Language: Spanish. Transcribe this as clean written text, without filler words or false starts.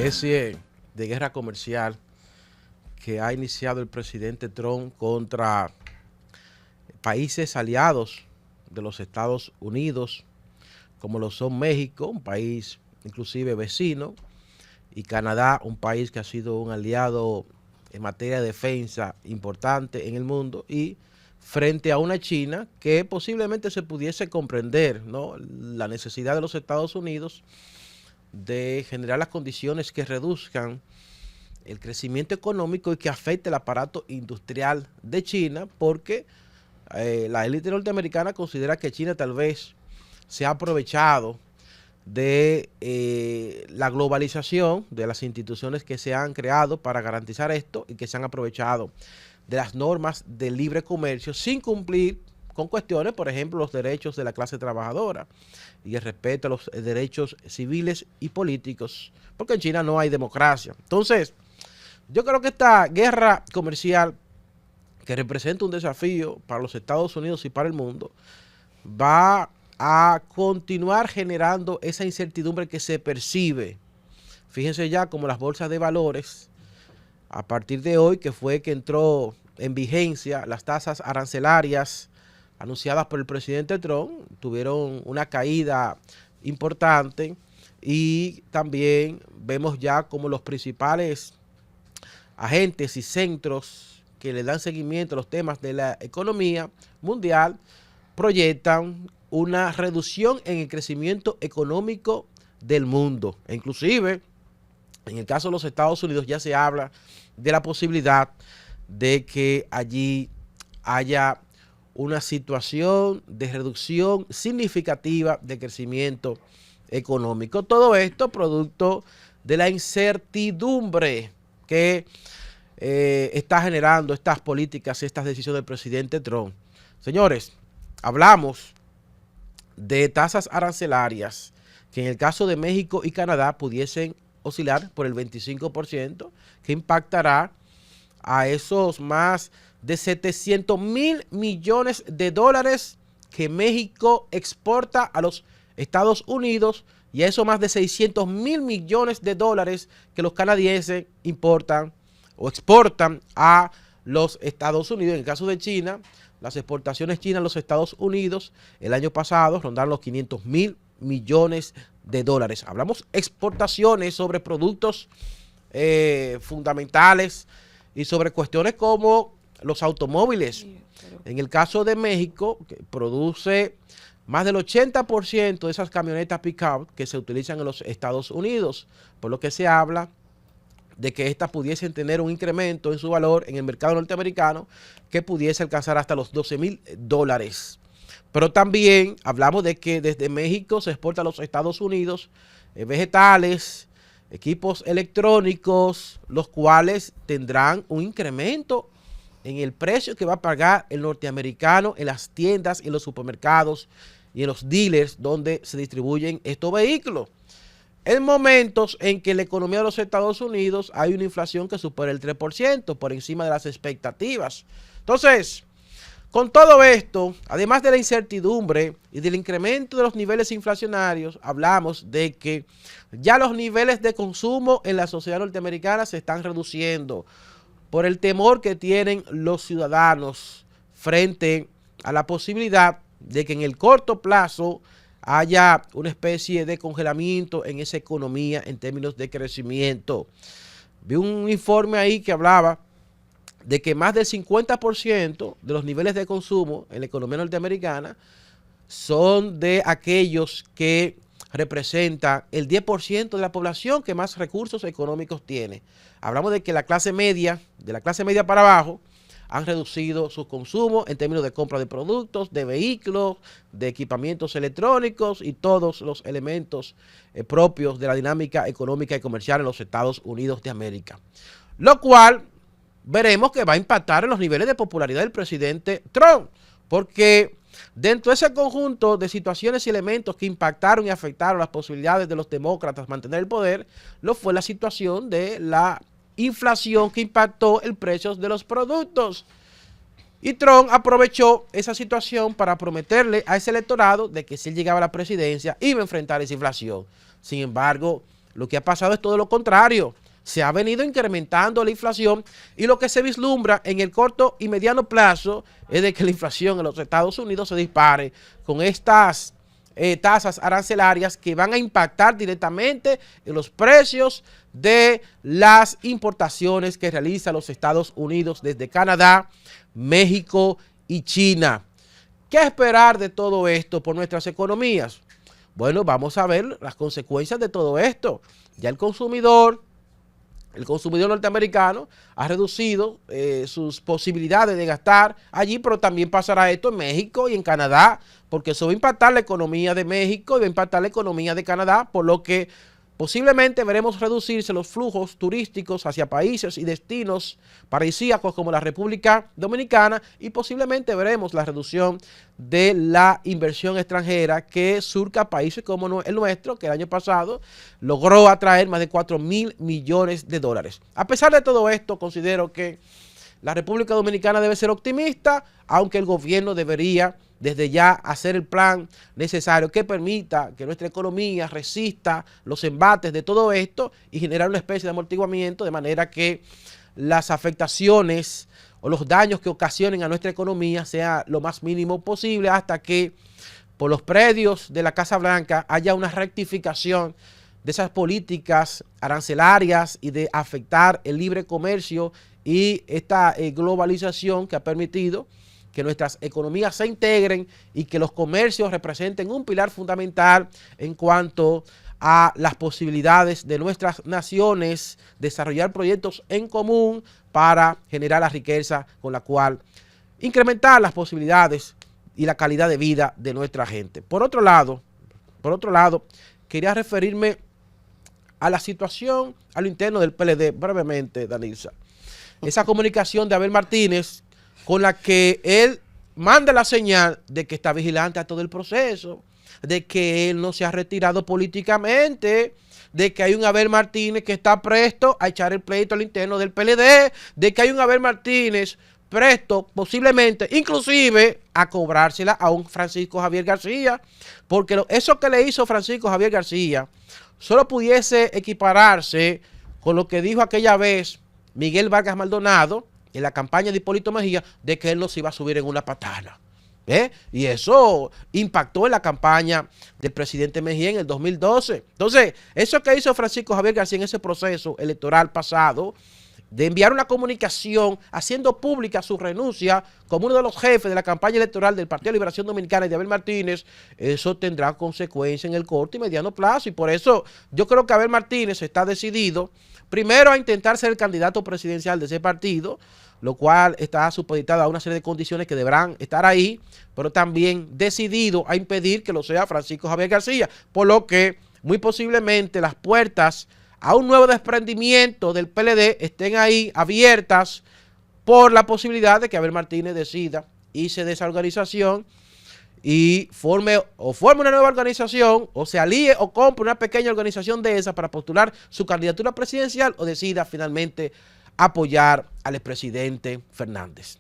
especie de guerra comercial que ha iniciado el presidente Trump contra países aliados de los Estados Unidos, como lo son México, un país inclusive vecino, y Canadá, un país que ha sido un aliado en materia de defensa importante en el mundo, y frente a una China que posiblemente se pudiese comprender, ¿no?, la necesidad de los Estados Unidos de generar las condiciones que reduzcan el crecimiento económico y que afecte el aparato industrial de China, porque la élite norteamericana considera que China tal vez se ha aprovechado de la globalización, de las instituciones que se han creado para garantizar esto, y que se han aprovechado de las normas de libre comercio sin cumplir con cuestiones, por ejemplo, los derechos de la clase trabajadora y el respeto a los derechos civiles y políticos, porque en China no hay democracia. Entonces, yo creo que esta guerra comercial, que representa un desafío para los Estados Unidos y para el mundo, va a continuar generando esa incertidumbre que se percibe. Fíjense ya como las bolsas de valores, a partir de hoy, que fue que entró en vigencia las tasas arancelarias anunciadas por el presidente Trump, tuvieron una caída importante, y también vemos ya como los principales agentes y centros que le dan seguimiento a los temas de la economía mundial proyectan una reducción en el crecimiento económico del mundo. E inclusive, en el caso de los Estados Unidos, ya se habla de la posibilidad de que allí haya una situación de reducción significativa de crecimiento económico. Todo esto producto de la incertidumbre que está generando estas políticas y estas decisiones del presidente Trump. Señores, hablamos de tasas arancelarias que en el caso de México y Canadá pudiesen oscilar por el 25%, que impactará a esos más de 700.000 millones de dólares que México exporta a los Estados Unidos, y a esos más de 600.000 millones de dólares que los canadienses importan o exportan a los Estados Unidos. En el caso de China, las exportaciones chinas a los Estados Unidos el año pasado rondaron los 500.000 millones de dólares. Hablamos exportaciones sobre productos fundamentales y sobre cuestiones como los automóviles. En el caso de México, que produce más del 80% de esas camionetas pick-up que se utilizan en los Estados Unidos, por lo que se habla de que estas pudiesen tener un incremento en su valor en el mercado norteamericano que pudiese alcanzar hasta los $12,000. Pero también hablamos de que desde México se exporta a los Estados Unidos vegetales, equipos electrónicos, los cuales tendrán un incremento en el precio que va a pagar el norteamericano en las tiendas, en los supermercados y en los dealers donde se distribuyen estos vehículos. En momentos en que la economía de los Estados Unidos hay una inflación que supera el 3%, por encima de las expectativas. Entonces, con todo esto, además de la incertidumbre y del incremento de los niveles inflacionarios, hablamos de que ya los niveles de consumo en la sociedad norteamericana se están reduciendo por el temor que tienen los ciudadanos frente a la posibilidad de que en el corto plazo haya una especie de congelamiento en esa economía en términos de crecimiento. Vi un informe ahí que hablaba de que más del 50% de los niveles de consumo en la economía norteamericana son de aquellos que representan el 10% de la población que más recursos económicos tiene. Hablamos de que la clase media, de la clase media para abajo, han reducido su consumo en términos de compra de productos, de vehículos, de equipamientos electrónicos y todos los elementos propios de la dinámica económica y comercial en los Estados Unidos de América. Lo cual veremos que va a impactar en los niveles de popularidad del presidente Trump, porque dentro de ese conjunto de situaciones y elementos que impactaron y afectaron las posibilidades de los demócratas mantener el poder, lo fue la situación de la inflación que impactó el precio de los productos. Y Trump aprovechó esa situación para prometerle a ese electorado de que si él llegaba a la presidencia iba a enfrentar esa inflación. Sin embargo, Lo que ha pasado es todo lo contrario. Se ha venido incrementando la inflación y lo que se vislumbra en el corto y mediano plazo es de que la inflación en los Estados Unidos se dispare con estas tasas arancelarias que van a impactar directamente en los precios de las importaciones que realiza los Estados Unidos desde Canadá, México y China. ¿Qué esperar de todo esto por nuestras economías? Bueno, vamos a ver las consecuencias de todo esto. Ya el consumidor norteamericano ha reducido sus posibilidades de gastar allí, pero también pasará esto en México y en Canadá, porque eso va a impactar la economía de México y va a impactar la economía de Canadá, por lo que posiblemente veremos reducirse los flujos turísticos hacia países y destinos paradisíacos como la República Dominicana, y posiblemente veremos la reducción de la inversión extranjera que surca países como el nuestro, que el año pasado logró atraer más de 4.000 millones de dólares. A pesar de todo esto, considero que la República Dominicana debe ser optimista, aunque el gobierno debería desde ya hacer el plan necesario que permita que nuestra economía resista los embates de todo esto y generar una especie de amortiguamiento, de manera que las afectaciones o los daños que ocasionen a nuestra economía sea lo más mínimo posible, hasta que por los predios de la Casa Blanca haya una rectificación de esas políticas arancelarias y de afectar el libre comercio y esta globalización que ha permitido que nuestras economías se integren y que los comercios representen un pilar fundamental en cuanto a las posibilidades de nuestras naciones desarrollar proyectos en común para generar la riqueza con la cual incrementar las posibilidades y la calidad de vida de nuestra gente. Por otro lado, quería referirme a la situación a lo interno del PLD brevemente, Danilza. Esa comunicación de Abel Martínez, con la que él manda la señal de que está vigilante a todo el proceso, de que él no se ha retirado políticamente, de que hay un Abel Martínez que está presto a echar el pleito al interno del PLD, de que hay un Abel Martínez presto posiblemente, inclusive, a cobrársela a un Francisco Javier García, porque eso que le hizo Francisco Javier García solo pudiese equipararse con lo que dijo aquella vez Miguel Vargas Maldonado en la campaña de Hipólito Mejía, de que él no se iba a subir en una patana. Y eso impactó en la campaña del presidente Mejía en el 2012. Entonces, eso que hizo Francisco Javier García en ese proceso electoral pasado, de enviar una comunicación haciendo pública su renuncia como uno de los jefes de la campaña electoral del Partido de Liberación Dominicana y de Abel Martínez, eso tendrá consecuencias en el corto y mediano plazo. Y por eso yo creo que Abel Martínez está decidido, primero, a intentar ser el candidato presidencial de ese partido, lo cual está supeditado a una serie de condiciones que deberán estar ahí, pero también decidido a impedir que lo sea Francisco Javier García, por lo que muy posiblemente las puertas a un nuevo desprendimiento del PLD estén ahí abiertas por la posibilidad de que Abel Martínez decida irse de esa organización y forme una nueva organización, o se alíe o compre una pequeña organización de esa para postular su candidatura presidencial, o decida finalmente apoyar al expresidente Fernández.